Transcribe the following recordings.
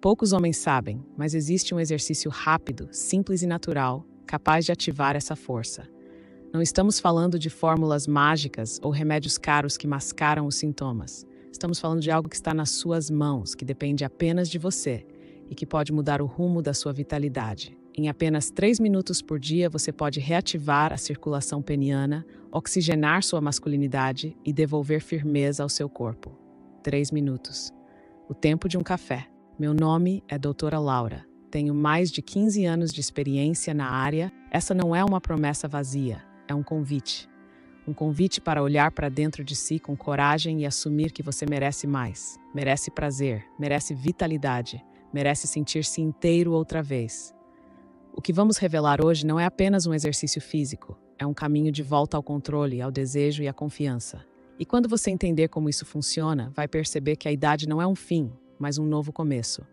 Poucos homens sabem, mas existe um exercício rápido, simples e natural, capaz de ativar essa força. Não estamos falando de fórmulas mágicas ou remédios caros que mascaram os sintomas. Estamos falando de algo que está nas suas mãos, que depende apenas de você e que pode mudar o rumo da sua vitalidade. Em apenas 3 minutos por dia, você pode reativar a circulação peniana, oxigenar sua masculinidade e devolver firmeza ao seu corpo. 3 minutos. O tempo de um café. Meu nome é Doutora Laura. Tenho mais de 15 anos de experiência na área. Essa não é uma promessa vazia, é um convite. Um convite para olhar para dentro de si com coragem e assumir que você merece mais. Merece prazer, merece vitalidade, merece sentir-se inteiro outra vez. O que vamos revelar hoje não é apenas um exercício físico, é um caminho de volta ao controle, ao desejo e à confiança. E quando você entender como isso funciona, vai perceber que a idade não é um fim, mas um novo começo.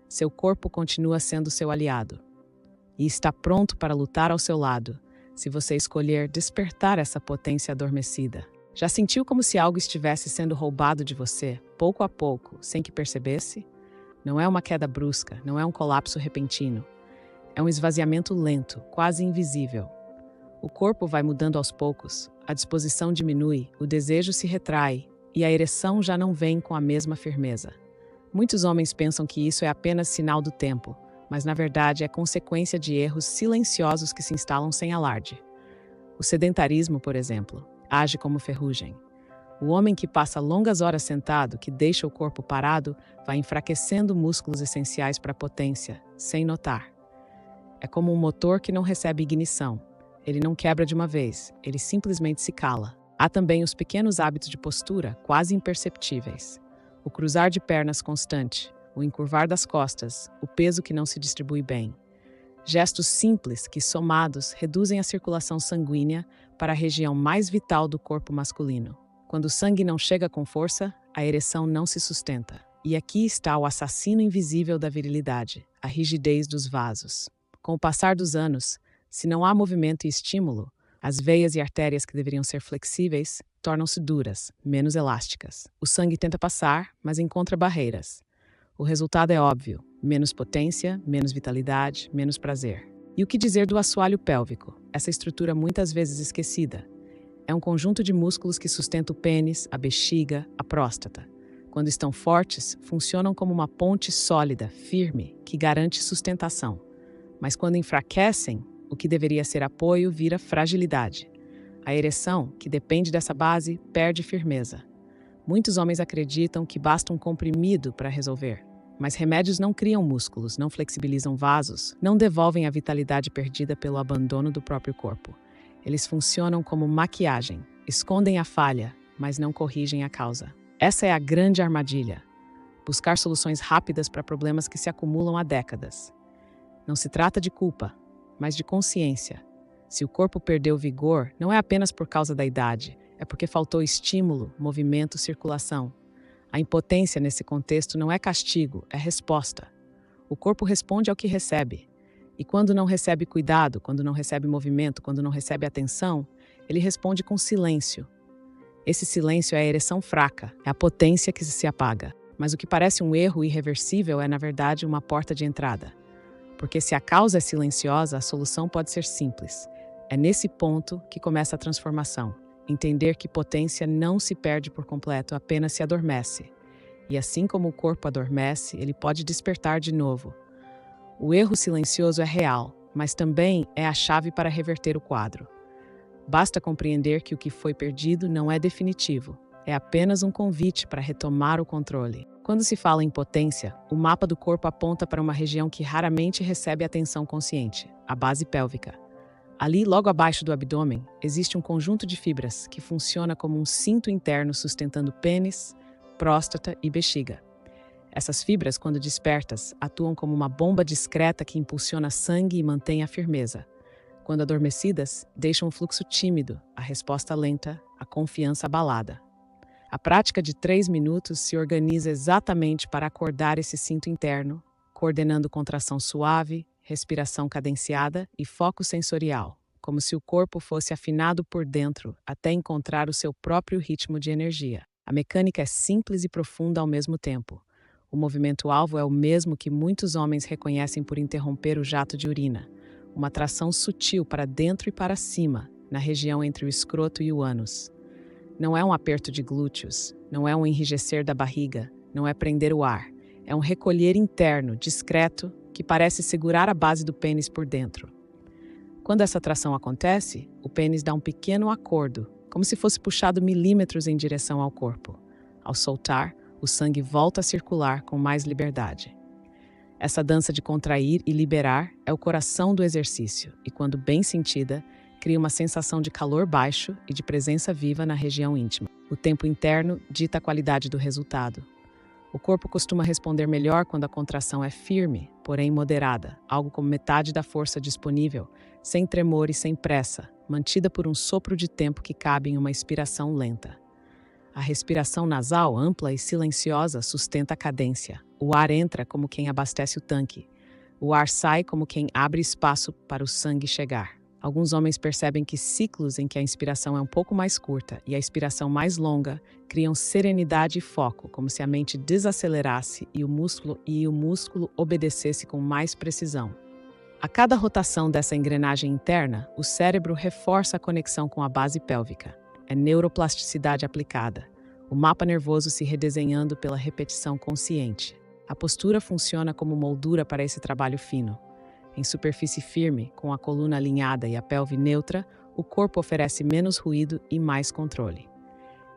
Seu corpo continua sendo seu aliado. E está pronto para lutar ao seu lado, se você escolher despertar essa potência adormecida. Já sentiu como se algo estivesse sendo roubado de você, pouco a pouco, sem que percebesse? Não é uma queda brusca, não é um colapso repentino. É um esvaziamento lento, quase invisível. O corpo vai mudando aos poucos, a disposição diminui, o desejo se retrai e a ereção já não vem com a mesma firmeza. Muitos homens pensam que isso é apenas sinal do tempo, mas na verdade é consequência de erros silenciosos que se instalam sem alarde. O sedentarismo, por exemplo, age como ferrugem. O homem que passa longas horas sentado, que deixa o corpo parado, vai enfraquecendo músculos essenciais para a potência, sem notar. É como um motor que não recebe ignição. Ele não quebra de uma vez, ele simplesmente se cala. Há também os pequenos hábitos de postura, quase imperceptíveis. O cruzar de pernas constante, o encurvar das costas, o peso que não se distribui bem. Gestos simples que, somados, reduzem a circulação sanguínea para a região mais vital do corpo masculino. Quando o sangue não chega com força, a ereção não se sustenta. E aqui está o assassino invisível da virilidade, a rigidez dos vasos. Com o passar dos anos, se não há movimento e estímulo, as veias e artérias que deveriam ser flexíveis tornam-se duras, menos elásticas. O sangue tenta passar, mas encontra barreiras. O resultado é óbvio: menos potência, menos vitalidade, menos prazer. E o que dizer do assoalho pélvico, essa estrutura muitas vezes esquecida? É um conjunto de músculos que sustenta o pênis, a bexiga, a próstata. Quando estão fortes, funcionam como uma ponte sólida, firme, que garante sustentação. Mas quando enfraquecem, o que deveria ser apoio vira fragilidade. A ereção, que depende dessa base, perde firmeza. Muitos homens acreditam que basta um comprimido para resolver. Mas remédios não criam músculos, não flexibilizam vasos, não devolvem a vitalidade perdida pelo abandono do próprio corpo. Eles funcionam como maquiagem, escondem a falha, mas não corrigem a causa. Essa é a grande armadilha. Buscar soluções rápidas para problemas que se acumulam há décadas. Não se trata de culpa, mas de consciência. Se o corpo perdeu vigor, não é apenas por causa da idade, é porque faltou estímulo, movimento, circulação. A impotência nesse contexto não é castigo, é resposta. O corpo responde ao que recebe. E quando não recebe cuidado, quando não recebe movimento, quando não recebe atenção, ele responde com silêncio. Esse silêncio é a ereção fraca, é a potência que se apaga. Mas o que parece um erro irreversível é, na verdade, uma porta de entrada. Porque se a causa é silenciosa, a solução pode ser simples. É nesse ponto que começa a transformação. Entender que potência não se perde por completo, apenas se adormece. E assim como o corpo adormece, ele pode despertar de novo. O erro silencioso é real, mas também é a chave para reverter o quadro. Basta compreender que o que foi perdido não é definitivo. É apenas um convite para retomar o controle. Quando se fala em potência, o mapa do corpo aponta para uma região que raramente recebe atenção consciente, a base pélvica. Ali, logo abaixo do abdômen, existe um conjunto de fibras que funciona como um cinto interno sustentando pênis, próstata e bexiga. Essas fibras, quando despertas, atuam como uma bomba discreta que impulsiona sangue e mantém a firmeza. Quando adormecidas, deixam o fluxo tímido, a resposta lenta, a confiança abalada. A prática de 3 minutos se organiza exatamente para acordar esse cinto interno, coordenando contração suave, respiração cadenciada e foco sensorial, como se o corpo fosse afinado por dentro até encontrar o seu próprio ritmo de energia. A mecânica é simples e profunda ao mesmo tempo. O movimento-alvo é o mesmo que muitos homens reconhecem por interromper o jato de urina, uma tração sutil para dentro e para cima, na região entre o escroto e o ânus. Não é um aperto de glúteos, não é um enrijecer da barriga, não é prender o ar. É um recolher interno, discreto, que parece segurar a base do pênis por dentro. Quando essa tração acontece, o pênis dá um pequeno acordo, como se fosse puxado milímetros em direção ao corpo. Ao soltar, o sangue volta a circular com mais liberdade. Essa dança de contrair e liberar é o coração do exercício e, quando bem sentida, cria uma sensação de calor baixo e de presença viva na região íntima. O tempo interno dita a qualidade do resultado. O corpo costuma responder melhor quando a contração é firme, porém moderada, algo como metade da força disponível, sem tremor e sem pressa, mantida por um sopro de tempo que cabe em uma expiração lenta. A respiração nasal, ampla e silenciosa, sustenta a cadência. O ar entra como quem abastece o tanque. O ar sai como quem abre espaço para o sangue chegar. Alguns homens percebem que ciclos em que a inspiração é um pouco mais curta e a expiração mais longa criam serenidade e foco, como se a mente desacelerasse e o músculo obedecesse com mais precisão. A cada rotação dessa engrenagem interna, o cérebro reforça a conexão com a base pélvica. É neuroplasticidade aplicada. O mapa nervoso se redesenhando pela repetição consciente. A postura funciona como moldura para esse trabalho fino. Em superfície firme, com a coluna alinhada e a pelve neutra, o corpo oferece menos ruído e mais controle.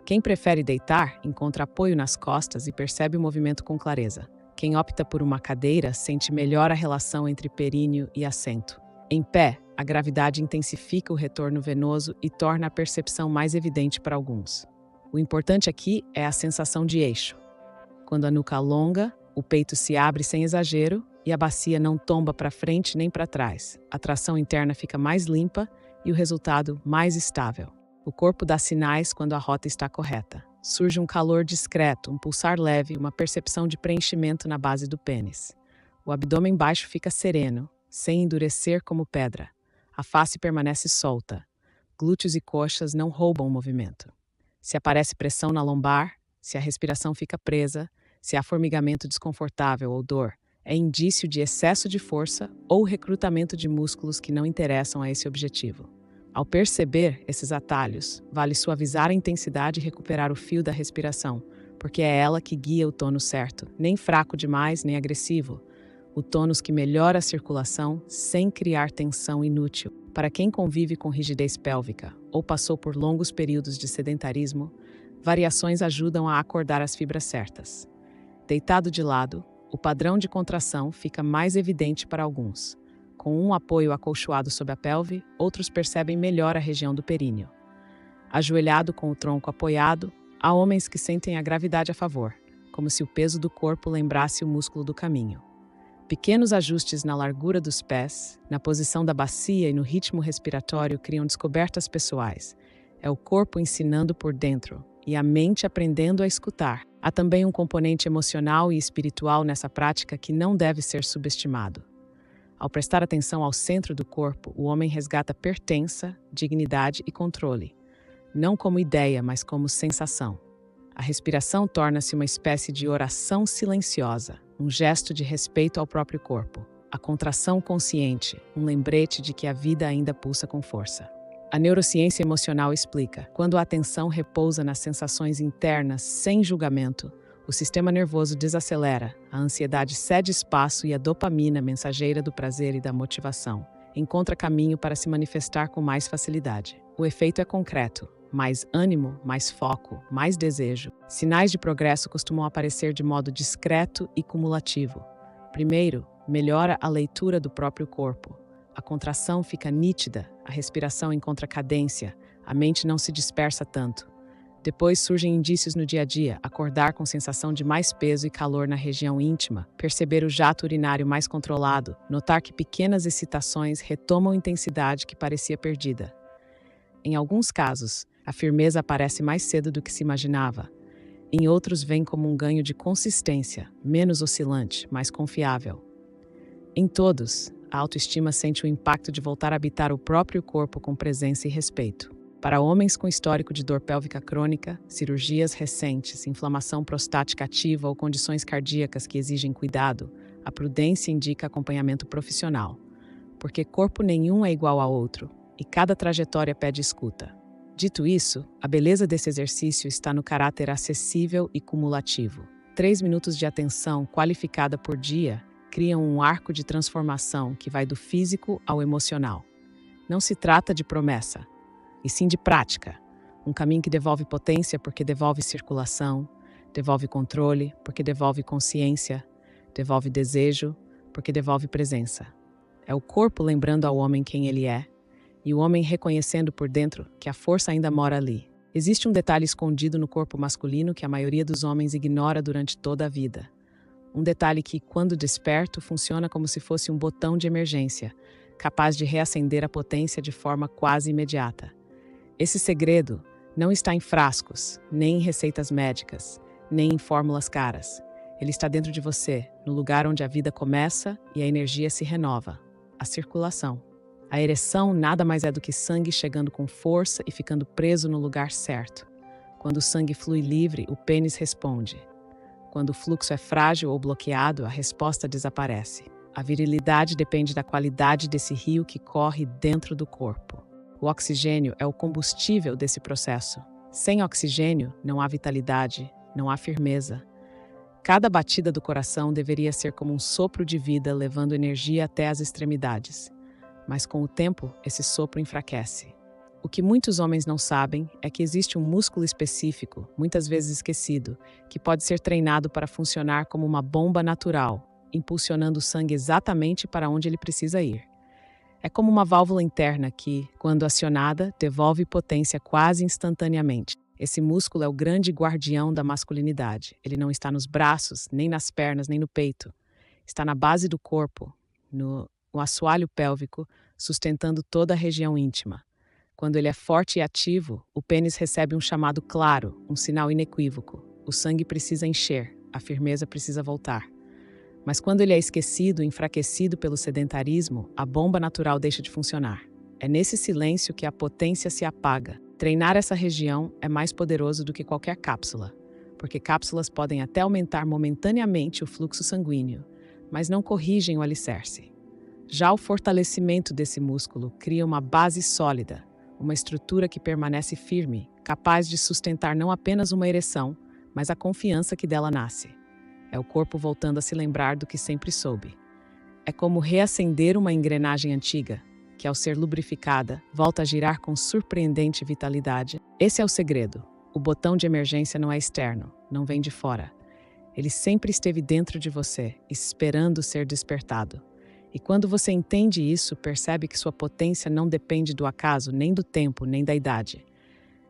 Quem prefere deitar, encontra apoio nas costas e percebe o movimento com clareza. Quem opta por uma cadeira, sente melhor a relação entre períneo e assento. Em pé, a gravidade intensifica o retorno venoso e torna a percepção mais evidente para alguns. O importante aqui é a sensação de eixo. Quando a nuca alonga, o peito se abre sem exagero e a bacia não tomba para frente nem para trás. A tração interna fica mais limpa e o resultado mais estável. O corpo dá sinais quando a rota está correta. Surge um calor discreto, um pulsar leve, uma percepção de preenchimento na base do pênis. O abdômen baixo fica sereno, sem endurecer como pedra. A face permanece solta. Glúteos e coxas não roubam o movimento. Se aparece pressão na lombar, se a respiração fica presa, se há formigamento desconfortável ou dor, é indício de excesso de força ou recrutamento de músculos que não interessam a esse objetivo. Ao perceber esses atalhos, vale suavizar a intensidade e recuperar o fio da respiração, porque é ela que guia o tônus certo, nem fraco demais, nem agressivo. O tônus que melhora a circulação sem criar tensão inútil. Para quem convive com rigidez pélvica ou passou por longos períodos de sedentarismo, variações ajudam a acordar as fibras certas. Deitado de lado, o padrão de contração fica mais evidente para alguns. Com um apoio acolchoado sob a pelve, outros percebem melhor a região do períneo. Ajoelhado com o tronco apoiado, há homens que sentem a gravidade a favor, como se o peso do corpo lembrasse o músculo do caminho. Pequenos ajustes na largura dos pés, na posição da bacia e no ritmo respiratório criam descobertas pessoais. É o corpo ensinando por dentro e a mente aprendendo a escutar. Há também um componente emocional e espiritual nessa prática que não deve ser subestimado. Ao prestar atenção ao centro do corpo, o homem resgata pertença, dignidade e controle, não como ideia, mas como sensação. A respiração torna-se uma espécie de oração silenciosa, um gesto de respeito ao próprio corpo. A contração consciente, um lembrete de que a vida ainda pulsa com força. A neurociência emocional explica: quando a atenção repousa nas sensações internas sem julgamento, o sistema nervoso desacelera, a ansiedade cede espaço e a dopamina, mensageira do prazer e da motivação, encontra caminho para se manifestar com mais facilidade. O efeito é concreto: mais ânimo, mais foco, mais desejo. Sinais de progresso costumam aparecer de modo discreto e cumulativo. Primeiro, melhora a leitura do próprio corpo. A contração fica nítida, a respiração encontra cadência, a mente não se dispersa tanto. Depois surgem indícios no dia a dia, acordar com sensação de mais peso e calor na região íntima, perceber o jato urinário mais controlado, notar que pequenas excitações retomam intensidade que parecia perdida. Em alguns casos, a firmeza aparece mais cedo do que se imaginava. Em outros, vem como um ganho de consistência, menos oscilante, mais confiável. Em todos, a autoestima sente o impacto de voltar a habitar o próprio corpo com presença e respeito. Para homens com histórico de dor pélvica crônica, cirurgias recentes, inflamação prostática ativa ou condições cardíacas que exigem cuidado, a prudência indica acompanhamento profissional, porque corpo nenhum é igual ao outro e cada trajetória pede escuta. Dito isso, a beleza desse exercício está no caráter acessível e cumulativo. 3 minutos de atenção qualificada por dia criam um arco de transformação que vai do físico ao emocional. Não se trata de promessa, e sim de prática. Um caminho que devolve potência porque devolve circulação, devolve controle porque devolve consciência, devolve desejo porque devolve presença. É o corpo lembrando ao homem quem ele é, e o homem reconhecendo por dentro que a força ainda mora ali. Existe um detalhe escondido no corpo masculino que a maioria dos homens ignora durante toda a vida. Um detalhe que, quando desperto, funciona como se fosse um botão de emergência, capaz de reacender a potência de forma quase imediata. Esse segredo não está em frascos, nem em receitas médicas, nem em fórmulas caras. Ele está dentro de você, no lugar onde a vida começa e a energia se renova, a circulação. A ereção nada mais é do que sangue chegando com força e ficando preso no lugar certo. Quando o sangue flui livre, o pênis responde. Quando o fluxo é frágil ou bloqueado, a resposta desaparece. A virilidade depende da qualidade desse rio que corre dentro do corpo. O oxigênio é o combustível desse processo. Sem oxigênio, não há vitalidade, não há firmeza. Cada batida do coração deveria ser como um sopro de vida levando energia até as extremidades. Mas com o tempo, esse sopro enfraquece. O que muitos homens não sabem é que existe um músculo específico, muitas vezes esquecido, que pode ser treinado para funcionar como uma bomba natural, impulsionando o sangue exatamente para onde ele precisa ir. É como uma válvula interna que, quando acionada, devolve potência quase instantaneamente. Esse músculo é o grande guardião da masculinidade. Ele não está nos braços, nem nas pernas, nem no peito. Está na base do corpo, no assoalho pélvico, sustentando toda a região íntima. Quando ele é forte e ativo, o pênis recebe um chamado claro, um sinal inequívoco. O sangue precisa encher, a firmeza precisa voltar. Mas quando ele é esquecido, enfraquecido pelo sedentarismo, a bomba natural deixa de funcionar. É nesse silêncio que a potência se apaga. Treinar essa região é mais poderoso do que qualquer cápsula, porque cápsulas podem até aumentar momentaneamente o fluxo sanguíneo, mas não corrigem o alicerce. Já o fortalecimento desse músculo cria uma base sólida, uma estrutura que permanece firme, capaz de sustentar não apenas uma ereção, mas a confiança que dela nasce. É o corpo voltando a se lembrar do que sempre soube. É como reacender uma engrenagem antiga, que ao ser lubrificada, volta a girar com surpreendente vitalidade. Esse é o segredo. O botão de emergência não é externo, não vem de fora. Ele sempre esteve dentro de você, esperando ser despertado. E quando você entende isso, percebe que sua potência não depende do acaso, nem do tempo, nem da idade.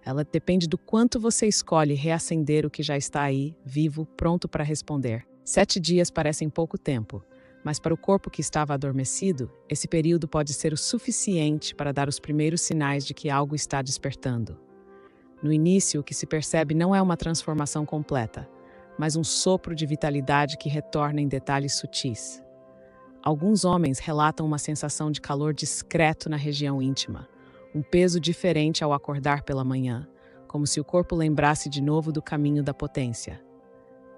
Ela depende do quanto você escolhe reacender o que já está aí, vivo, pronto para responder. 7 dias parecem pouco tempo, mas para o corpo que estava adormecido, esse período pode ser o suficiente para dar os primeiros sinais de que algo está despertando. No início, o que se percebe não é uma transformação completa, mas um sopro de vitalidade que retorna em detalhes sutis. Alguns homens relatam uma sensação de calor discreto na região íntima, um peso diferente ao acordar pela manhã, como se o corpo lembrasse de novo do caminho da potência.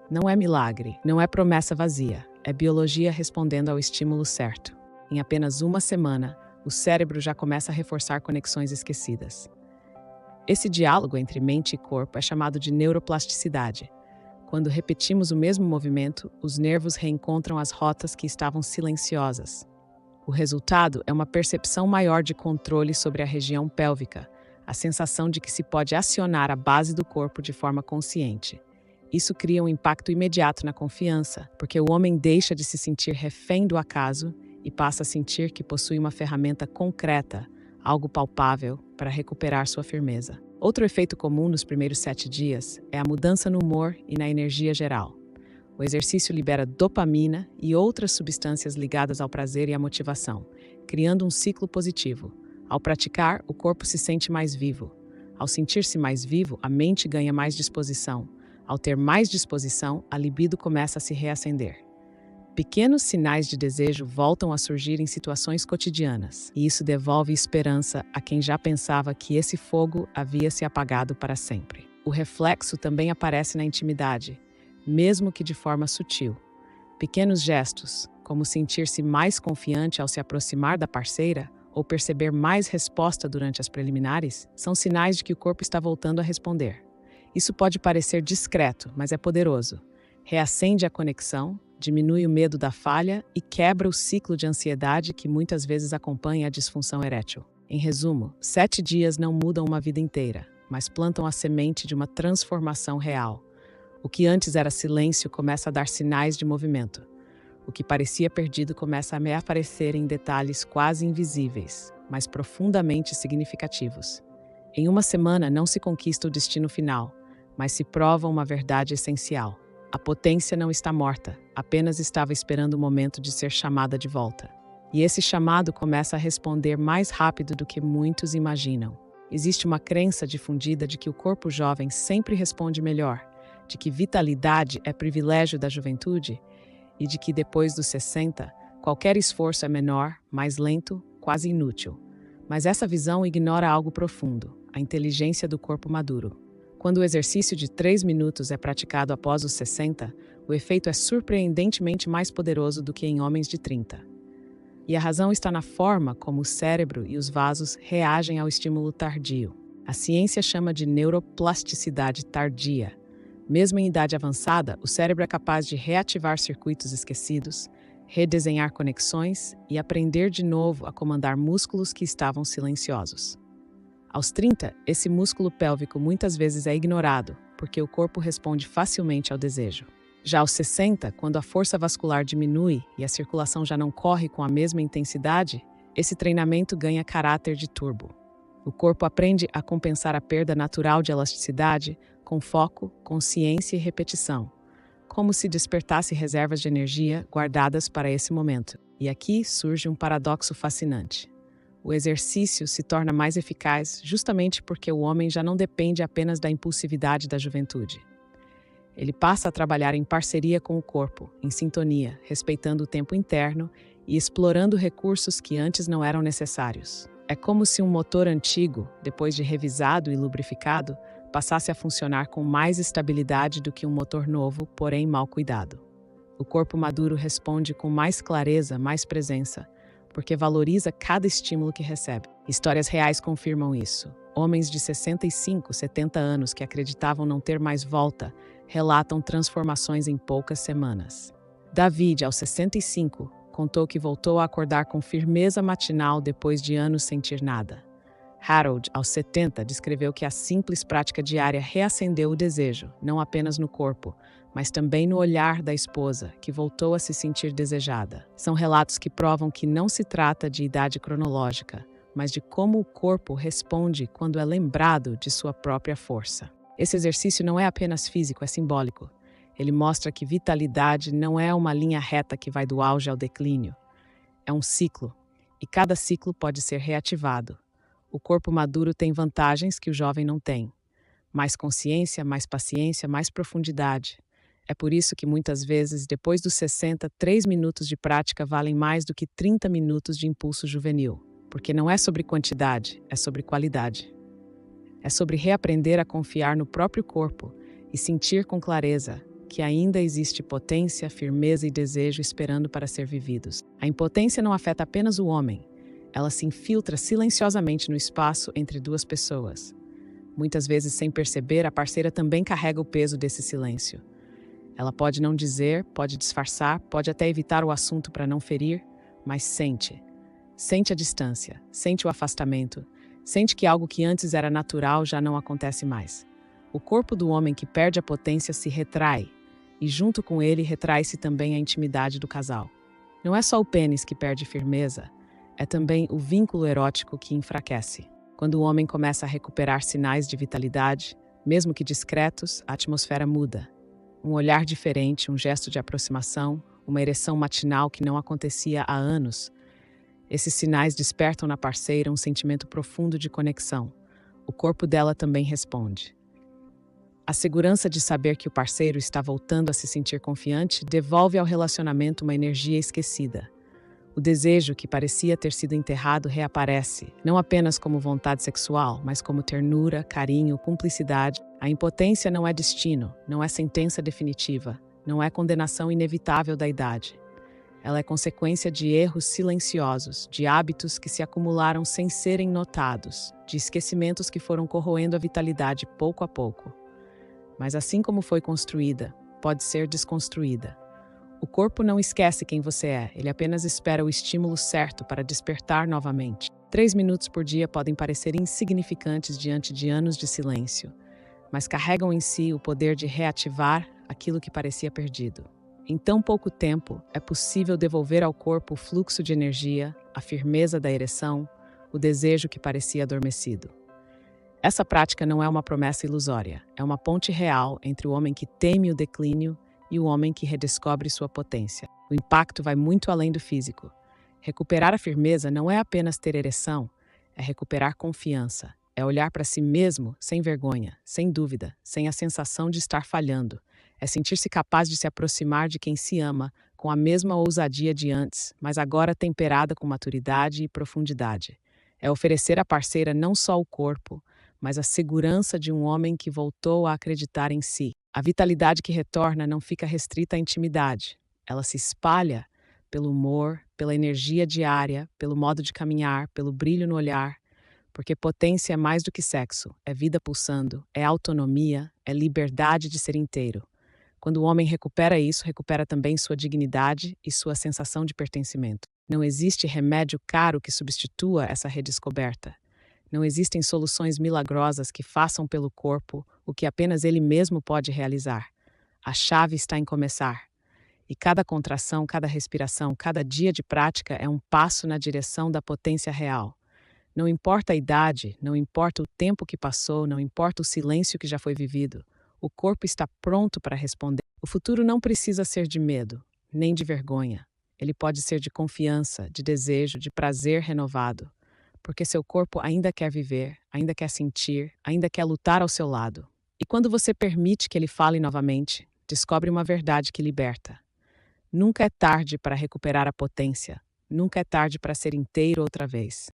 Não é milagre, não é promessa vazia, é biologia respondendo ao estímulo certo. Em apenas uma semana, o cérebro já começa a reforçar conexões esquecidas. Esse diálogo entre mente e corpo é chamado de neuroplasticidade. Quando repetimos o mesmo movimento, os nervos reencontram as rotas que estavam silenciosas. O resultado é uma percepção maior de controle sobre a região pélvica, a sensação de que se pode acionar a base do corpo de forma consciente. Isso cria um impacto imediato na confiança, porque o homem deixa de se sentir refém do acaso e passa a sentir que possui uma ferramenta concreta, algo palpável, para recuperar sua firmeza. Outro efeito comum nos primeiros 7 dias é a mudança no humor e na energia geral. O exercício libera dopamina e outras substâncias ligadas ao prazer e à motivação, criando um ciclo positivo. Ao praticar, o corpo se sente mais vivo. Ao sentir-se mais vivo, a mente ganha mais disposição. Ao ter mais disposição, a libido começa a se reacender. Pequenos sinais de desejo voltam a surgir em situações cotidianas, e isso devolve esperança a quem já pensava que esse fogo havia se apagado para sempre. O reflexo também aparece na intimidade, mesmo que de forma sutil. Pequenos gestos, como sentir-se mais confiante ao se aproximar da parceira ou perceber mais resposta durante as preliminares, são sinais de que o corpo está voltando a responder. Isso pode parecer discreto, mas é poderoso. Reacende a conexão, diminui o medo da falha e quebra o ciclo de ansiedade que muitas vezes acompanha a disfunção erétil. Em resumo, 7 dias não mudam uma vida inteira, mas plantam a semente de uma transformação real. O que antes era silêncio começa a dar sinais de movimento. O que parecia perdido começa a aparecer em detalhes quase invisíveis, mas profundamente significativos. Em uma semana não se conquista o destino final, mas se prova uma verdade essencial. A potência não está morta, apenas estava esperando o momento de ser chamada de volta. E esse chamado começa a responder mais rápido do que muitos imaginam. Existe uma crença difundida de que o corpo jovem sempre responde melhor, de que vitalidade é privilégio da juventude e de que depois dos 60, qualquer esforço é menor, mais lento, quase inútil. Mas essa visão ignora algo profundo, a inteligência do corpo maduro. Quando o exercício de 3 minutos é praticado após os 60, o efeito é surpreendentemente mais poderoso do que em homens de 30. E a razão está na forma como o cérebro e os vasos reagem ao estímulo tardio. A ciência chama de neuroplasticidade tardia. Mesmo em idade avançada, o cérebro é capaz de reativar circuitos esquecidos, redesenhar conexões e aprender de novo a comandar músculos que estavam silenciosos. Aos 30, esse músculo pélvico muitas vezes é ignorado, porque o corpo responde facilmente ao desejo. Já aos 60, quando a força vascular diminui e a circulação já não corre com a mesma intensidade, esse treinamento ganha caráter de turbo. O corpo aprende a compensar a perda natural de elasticidade com foco, consciência e repetição, como se despertasse reservas de energia guardadas para esse momento. E aqui surge um paradoxo fascinante. O exercício se torna mais eficaz justamente porque o homem já não depende apenas da impulsividade da juventude. Ele passa a trabalhar em parceria com o corpo, em sintonia, respeitando o tempo interno e explorando recursos que antes não eram necessários. É como se um motor antigo, depois de revisado e lubrificado, passasse a funcionar com mais estabilidade do que um motor novo, porém mal cuidado. O corpo maduro responde com mais clareza, mais presença, porque valoriza cada estímulo que recebe. Histórias reais confirmam isso. Homens de 65, 70 anos que acreditavam não ter mais volta, relatam transformações em poucas semanas. David, aos 65, contou que voltou a acordar com firmeza matinal depois de anos sem sentir nada. Harold, aos 70, descreveu que a simples prática diária reacendeu o desejo, não apenas no corpo, mas também no olhar da esposa, que voltou a se sentir desejada. São relatos que provam que não se trata de idade cronológica, mas de como o corpo responde quando é lembrado de sua própria força. Esse exercício não é apenas físico, é simbólico. Ele mostra que vitalidade não é uma linha reta que vai do auge ao declínio. É um ciclo, e cada ciclo pode ser reativado. O corpo maduro tem vantagens que o jovem não tem. Mais consciência, mais paciência, mais profundidade. É por isso que muitas vezes, depois dos 60, 3 minutos de prática valem mais do que 30 minutos de impulso juvenil. Porque não é sobre quantidade, é sobre qualidade. É sobre reaprender a confiar no próprio corpo e sentir com clareza que ainda existe potência, firmeza e desejo esperando para ser vividos. A impotência não afeta apenas o homem. Ela se infiltra silenciosamente no espaço entre duas pessoas. Muitas vezes, sem perceber, a parceira também carrega o peso desse silêncio. Ela pode não dizer, pode disfarçar, pode até evitar o assunto para não ferir, mas sente. Sente a distância, sente o afastamento, sente que algo que antes era natural já não acontece mais. O corpo do homem que perde a potência se retrai, e junto com ele retrai-se também a intimidade do casal. Não é só o pênis que perde firmeza, é também o vínculo erótico que enfraquece. Quando o homem começa a recuperar sinais de vitalidade, mesmo que discretos, a atmosfera muda. Um olhar diferente, um gesto de aproximação, uma ereção matinal que não acontecia há anos. Esses sinais despertam na parceira um sentimento profundo de conexão. O corpo dela também responde. A segurança de saber que o parceiro está voltando a se sentir confiante devolve ao relacionamento uma energia esquecida. O desejo que parecia ter sido enterrado reaparece, não apenas como vontade sexual, mas como ternura, carinho, cumplicidade. A impotência não é destino, não é sentença definitiva, não é condenação inevitável da idade. Ela é consequência de erros silenciosos, de hábitos que se acumularam sem serem notados, de esquecimentos que foram corroendo a vitalidade pouco a pouco. Mas assim como foi construída, pode ser desconstruída. O corpo não esquece quem você é, ele apenas espera o estímulo certo para despertar novamente. 3 minutos por dia podem parecer insignificantes diante de anos de silêncio, mas carregam em si o poder de reativar aquilo que parecia perdido. Em tão pouco tempo, é possível devolver ao corpo o fluxo de energia, a firmeza da ereção, o desejo que parecia adormecido. Essa prática não é uma promessa ilusória, é uma ponte real entre o homem que teme o declínio e o homem que redescobre sua potência. O impacto vai muito além do físico. Recuperar a firmeza não é apenas ter ereção, é recuperar confiança, é olhar para si mesmo sem vergonha, sem dúvida, sem a sensação de estar falhando. É sentir-se capaz de se aproximar de quem se ama com a mesma ousadia de antes, mas agora temperada com maturidade e profundidade. É oferecer à parceira não só o corpo, mas a segurança de um homem que voltou a acreditar em si. A vitalidade que retorna não fica restrita à intimidade. Ela se espalha pelo humor, pela energia diária, pelo modo de caminhar, pelo brilho no olhar, porque potência é mais do que sexo, é vida pulsando, é autonomia, é liberdade de ser inteiro. Quando o homem recupera isso, recupera também sua dignidade e sua sensação de pertencimento. Não existe remédio caro que substitua essa redescoberta. Não existem soluções milagrosas que façam pelo corpo o que apenas ele mesmo pode realizar. A chave está em começar. E cada contração, cada respiração, cada dia de prática é um passo na direção da potência real. Não importa a idade, não importa o tempo que passou, não importa o silêncio que já foi vivido. O corpo está pronto para responder. O futuro não precisa ser de medo, nem de vergonha. Ele pode ser de confiança, de desejo, de prazer renovado. Porque seu corpo ainda quer viver, ainda quer sentir, ainda quer lutar ao seu lado. E quando você permite que ele fale novamente, descobre uma verdade que liberta. Nunca é tarde para recuperar a potência, nunca é tarde para ser inteiro outra vez.